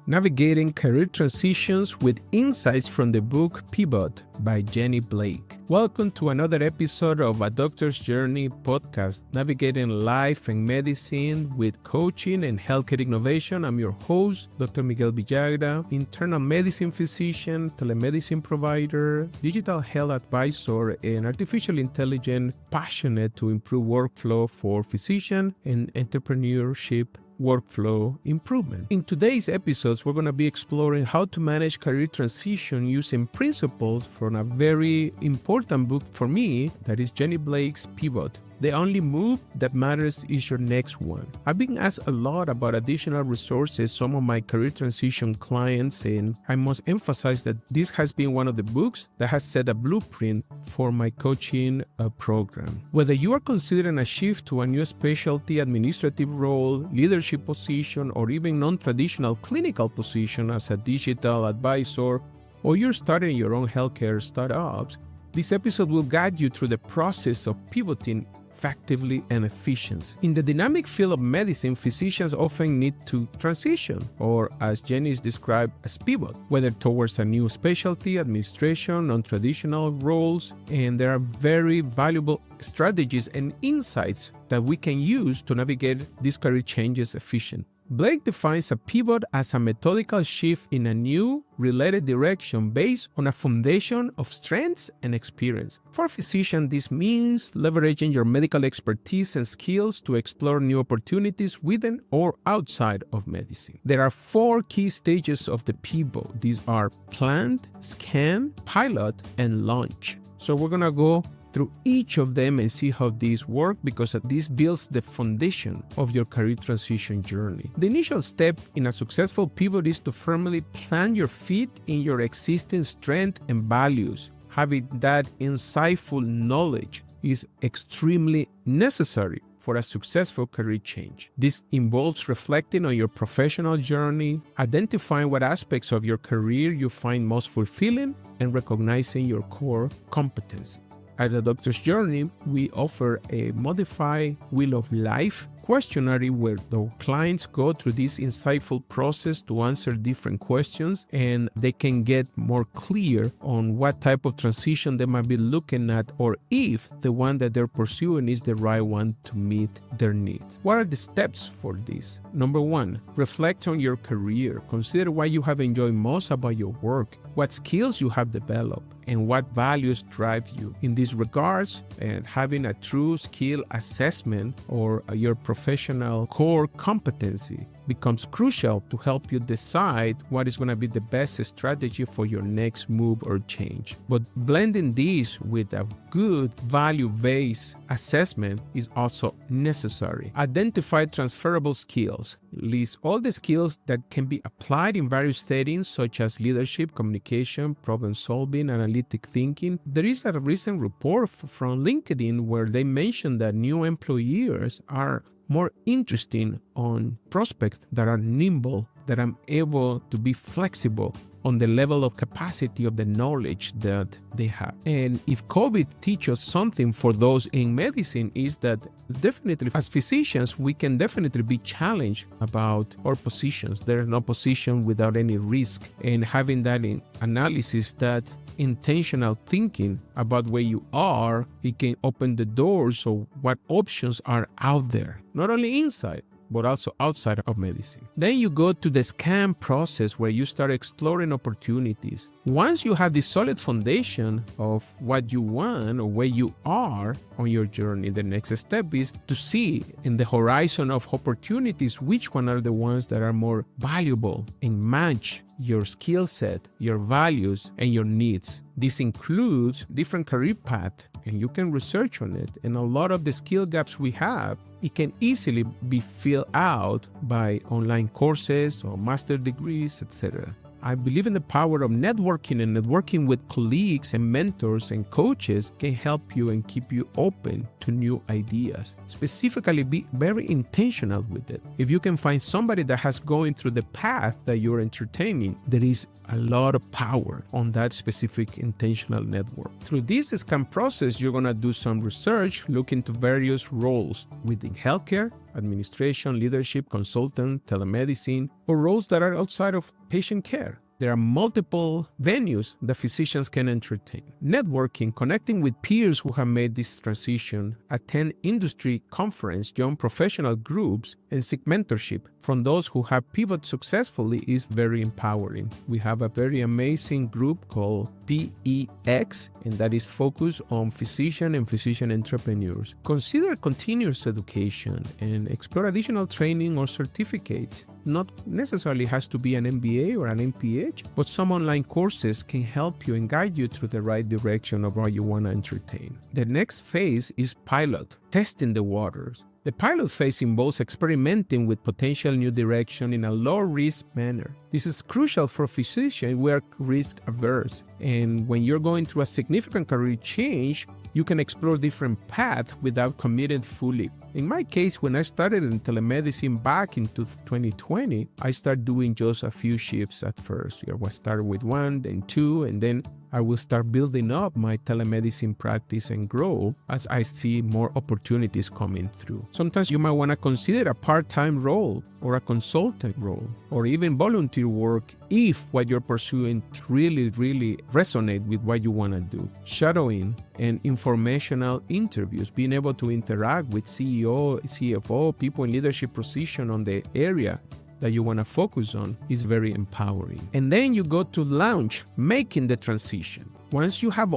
Navigating Career Transitions with Insights from the book Pivot by Jennny Blake. Welcome to another episode of Adoctorsjourney podcast, navigating life and medicine with coaching and healthcare innovation. I'm your host, Dr. Miguel Villagra, internal medicine physician, telemedicine provider, digital health advisor, and artificial intelligence passionate to improve workflow for physician and entrepreneurship workflow improvement. In today's episodes, we're going to be exploring how to manage career transition using principles from a very important book for me, that is Jennny Blake's Pivot. The only move that matters is your next one. I've been asked a lot about additional resources some of my career transition clients, and I must emphasize that this has been one of the books that has set a blueprint for my coaching program. Whether you are considering a shift to a new specialty, administrative role, leadership position, or even non-traditional clinical position as a digital advisor, or you're starting your own healthcare startups, this episode will guide you through the process of pivoting effectively and efficiently. In the dynamic field of medicine, physicians often need to transition, or as Jennny is described, as pivot, whether towards a new specialty, administration, non-traditional roles, and there are very valuable strategies and insights that we can use to navigate these career changes efficiently. Blake defines a pivot as a methodical shift in a new, related direction based on a foundation of strengths and experience. For a physician, this means leveraging your medical expertise and skills to explore new opportunities within or outside of medicine. There are 4 key stages of the pivot. These are planned, scan, pilot, and launch. So we're going to go through each of them and see how these work, because this builds the foundation of your career transition journey. The initial step in a successful pivot is to firmly plant your feet in your existing strengths and values. Having that insightful knowledge is extremely necessary for a successful career change. This involves reflecting on your professional journey, identifying what aspects of your career you find most fulfilling, and recognizing your core competency. At Adoctorsjourney, we offer a modified Wheel of Life questionnaire where the clients go through this insightful process to answer different questions, and they can get more clear on what type of transition they might be looking at, or if the one that they're pursuing is the right one to meet their needs. What are the steps for this? Number 1, reflect on your career. Consider what you have enjoyed most about your work, what skills you have developed, and what values drive you. In these regards, and having a true skill assessment or your professional core competency becomes crucial to help you decide what is going to be the best strategy for your next move or change. But blending this with a good value-based assessment is also necessary. Identify transferable skills. List all the skills that can be applied in various settings, such as leadership, communication, problem-solving, analytic thinking. There is a recent report from LinkedIn where they mentioned that new employers are more interesting on prospects that are nimble, that are able to be flexible on the level of capacity of the knowledge that they have. And if COVID teaches something for those in medicine, is that definitely as physicians, we can definitely be challenged about our positions. There is no position without any risk. And having that in analysis, that intentional thinking about where you are, it can open the doors of what options are out there, not only inside, but also outside of medicine. Then you go to the scan process where you start exploring opportunities. Once you have this solid foundation of what you want or where you are on your journey, the next step is to see in the horizon of opportunities which one are the ones that are more valuable and match your skill set, your values, and your needs. This includes different career paths, and you can research on it. And a lot of the skill gaps we have, it can easily be filled out by online courses or master degrees, etc. I believe in the power of networking, and networking with colleagues and mentors and coaches can help you and keep you open to new ideas. Specifically, be very intentional with it. If you can find somebody that has going through the path that you're entertaining, there is a lot of power on that specific intentional network. Through this scan process, you're going to do some research, look into various roles within healthcare, administration, leadership, consultant, telemedicine, or roles that are outside of patient care. There are multiple venues that physicians can entertain. Networking, connecting with peers who have made this transition, attend industry conference, join professional groups, and seek mentorship from those who have pivoted successfully is very empowering. We have a very amazing group called PEX, and that is focused on physician and physician entrepreneurs. Consider continuous education and explore additional training or certificates. Not necessarily has to be an MBA or an MPH, but some online courses can help you and guide you through the right direction of what you want to entertain. The next phase is pilot, testing the waters. The pilot phase involves experimenting with potential new direction in a low-risk manner. This is crucial for physicians who are risk-averse. And when you're going through a significant career change, you can explore different paths without committing fully. In my case, when I started in telemedicine back in 2020, I started doing just a few shifts at first. I started with 1, then 2, and then I will start building up my telemedicine practice and grow as I see more opportunities coming through. Sometimes you might want to consider a part-time role or a consultant role or even volunteer work if what you're pursuing really resonate with what you want to do. Shadowing and informational interviews, being able to interact with CEO, CFO, people in leadership position on the area that you want to focus on is very empowering. And then you go to launch, making the transition. Once you have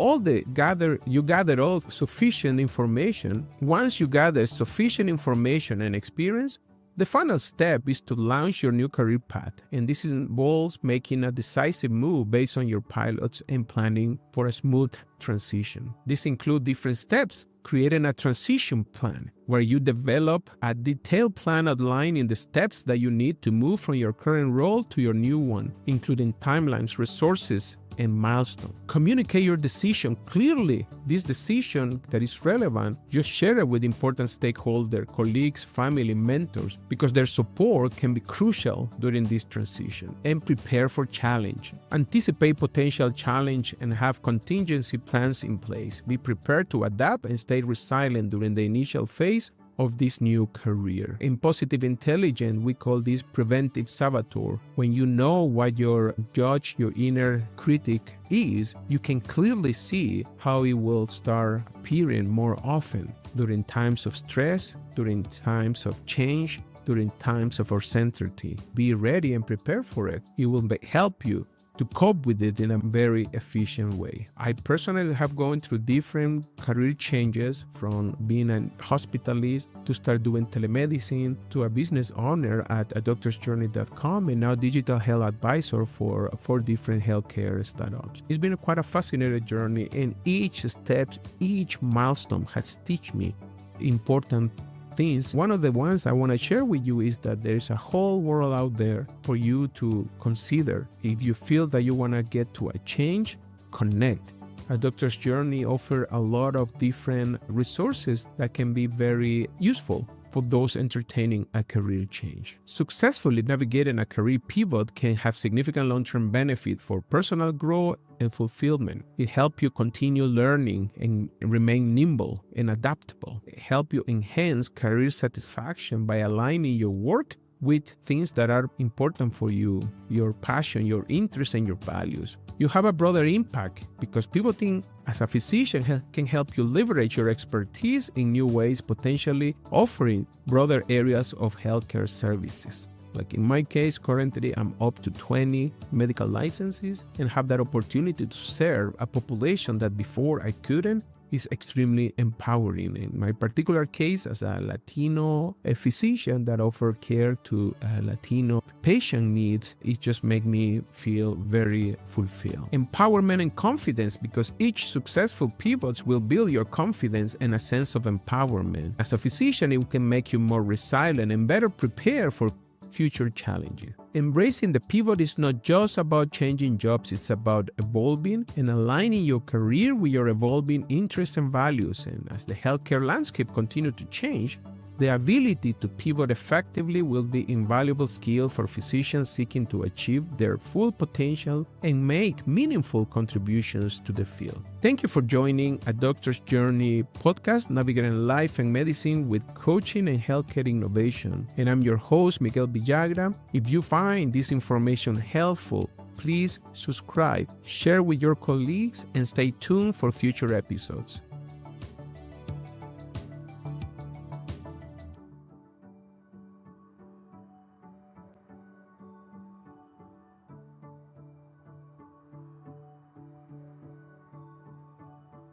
gather all sufficient information. Once you gather sufficient information and experience, the final step is to launch your new career path, and this involves making a decisive move based on your pilots and planning for a smooth transition. This includes different steps, creating a transition plan where you develop a detailed plan outlining the steps that you need to move from your current role to your new one, including timelines, resources, and milestones. Communicate your decision clearly. This decision that is relevant, just share it with important stakeholders, colleagues, family, mentors, because their support can be crucial during this transition. And prepare for challenge. Anticipate potential challenge and have contingency plans in place. Be prepared to adapt and stay resilient during the initial phase of this new career. In positive intelligence, we call this preventive saboteur. When you know what your judge, your inner critic is, you can clearly see how it will start appearing more often during times of stress, during times of change, during times of uncertainty. Be ready and prepare for it. It will help you to cope with it in a very efficient way. I personally have gone through different career changes, from being a hospitalist to start doing telemedicine to a business owner at Adoctorsjourney.com and now digital health advisor for 4 different healthcare startups. It's been quite a fascinating journey, and each step, each milestone has taught me important things. One of the ones I want to share with you is that there's a whole world out there for you to consider. If you feel that you want to get to a change, connect. A Doctor's Journey offers a lot of different resources that can be very useful for those entertaining a career change. Successfully navigating a career pivot can have significant long-term benefit for personal growth and fulfillment. It helps you continue learning and remain nimble and adaptable. It helps you enhance career satisfaction by aligning your work with things that are important for you, your passion, your interests, and your values. You have a broader impact because pivoting as a physician can help you leverage your expertise in new ways, potentially offering broader areas of healthcare services. Like in my case, currently I'm up to 20 medical licenses and have that opportunity to serve a population that before I couldn't. Is extremely empowering. In my particular case, as a Latino physician that offer care to Latino patient needs, it just makes me feel very fulfilled. Empowerment and confidence, because each successful pivot will build your confidence and a sense of empowerment. As a physician, it can make you more resilient and better prepared for future challenges. Embracing the pivot is not just about changing jobs, it's about evolving and aligning your career with your evolving interests and values. And as the healthcare landscape continues to change, The ability to pivot effectively will be invaluable skill for physicians seeking to achieve their full potential and make meaningful contributions to the field. Thank you for joining A Doctor's Journey podcast, navigating life and medicine with coaching and healthcare innovation. And I'm your host, Miguel Villagra. If you find this information helpful, please subscribe, share with your colleagues, and stay tuned for future episodes.